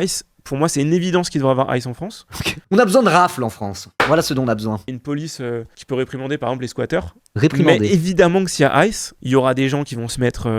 ICE, pour moi, c'est une évidence qu'il devrait avoir ICE en France. On a besoin de rafles en France. Voilà ce dont on a besoin. Une police qui peut réprimander par exemple les squatteurs. Réprimander. Mais évidemment que s'il y a ICE, il y aura des gens qui vont se mettre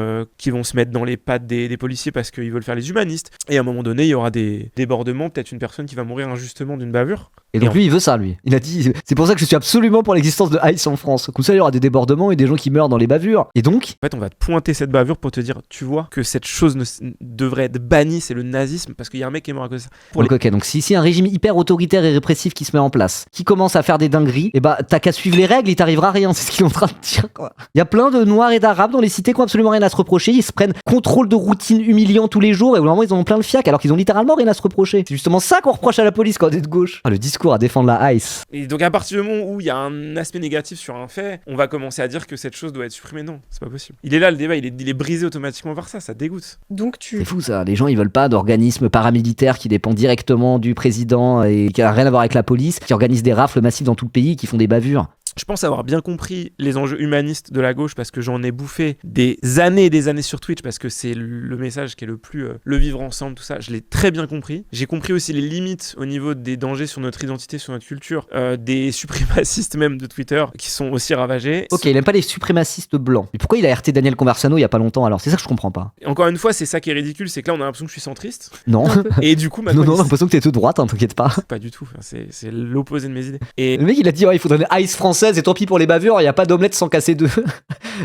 dans les pattes des policiers parce qu'ils veulent faire les humanistes. Et à un moment donné, il y aura des débordements, peut-être une personne qui va mourir injustement d'une bavure. Et donc lui, il veut ça, lui. Il a dit, c'est pour ça que je suis absolument pour l'existence de ICE en France. Comme ça, il y aura des débordements et des gens qui meurent dans les bavures. Et donc... En fait, on va te pointer cette bavure pour te dire, tu vois, que cette chose devrait être bannie, c'est le nazisme, parce qu'il y a un mec qui est mort à cause de ça. Ok, donc si un régime hyper autoritaire et répressif qui se met en place, qui commence à faire des dingueries, et bah t'as qu'à suivre les règles, il t'arrivera rien. C'est ce qu'il est en train de dire, quoi. Il y a plein de Noirs et d'Arabes dans les cités qui ont absolument rien à se reprocher. Ils se prennent contrôle de routine humiliant tous les jours et au bout d'un moment, ils en ont plein le fiac alors qu'ils ont littéralement rien à se reprocher. C'est justement ça qu'on reproche à la police quand on est de gauche. Le discours à défendre la ICE. Et donc à partir du moment où il y a un aspect négatif sur un fait, on va commencer à dire que cette chose doit être supprimée. Non, c'est pas possible. Il est là le débat, il est brisé automatiquement par ça dégoûte. Donc C'est fou ça, les gens ils veulent pas d'organismes paramilitaires qui dépendent directement du président et qui a rien à voir avec la police, qui organisent des rafles massives dans tout le pays, qui font des bavures. Je pense avoir bien compris les enjeux humanistes de la gauche parce que j'en ai bouffé des années et des années sur Twitch parce que c'est le message qui est le plus le vivre ensemble, tout ça. Je l'ai très bien compris. J'ai compris aussi les limites au niveau des dangers sur notre identité, sur notre culture, des suprémacistes même de Twitter qui sont aussi ravagés. Ok, il aime pas les suprémacistes blancs. Mais pourquoi il a RT Daniel Conversano il y a pas longtemps alors? C'est ça que je comprends pas. Encore une fois, c'est ça qui est ridicule, c'est que là on a l'impression que je suis centriste. Non. Et du coup, maintenant, non, j'ai l'impression que t'es de droite, hein, t'inquiète pas. Pas du tout, c'est l'opposé de mes idées. Et le mec il a dit il faudrait une ICE française et tant pis pour les bavures, il y a pas d'omelette sans casser deux.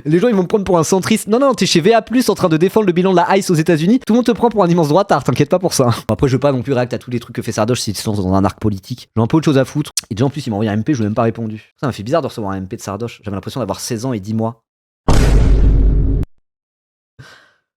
Les gens ils vont me prendre pour un centriste. Non, t'es chez VA+, en train de défendre le bilan de la ICE aux États-unis. Tout le monde te prend pour un immense droitard, t'inquiète pas pour ça. Après je veux pas non plus réacter à tous les trucs que fait Sardoche s'il se lance dans un arc politique. J'ai un peu autre chose à foutre. Et déjà en plus il m'a envoyé un MP, je lui ai même pas répondu. Ça m'a fait bizarre de recevoir un MP de Sardoche. J'avais l'impression d'avoir 16 ans et 10 mois.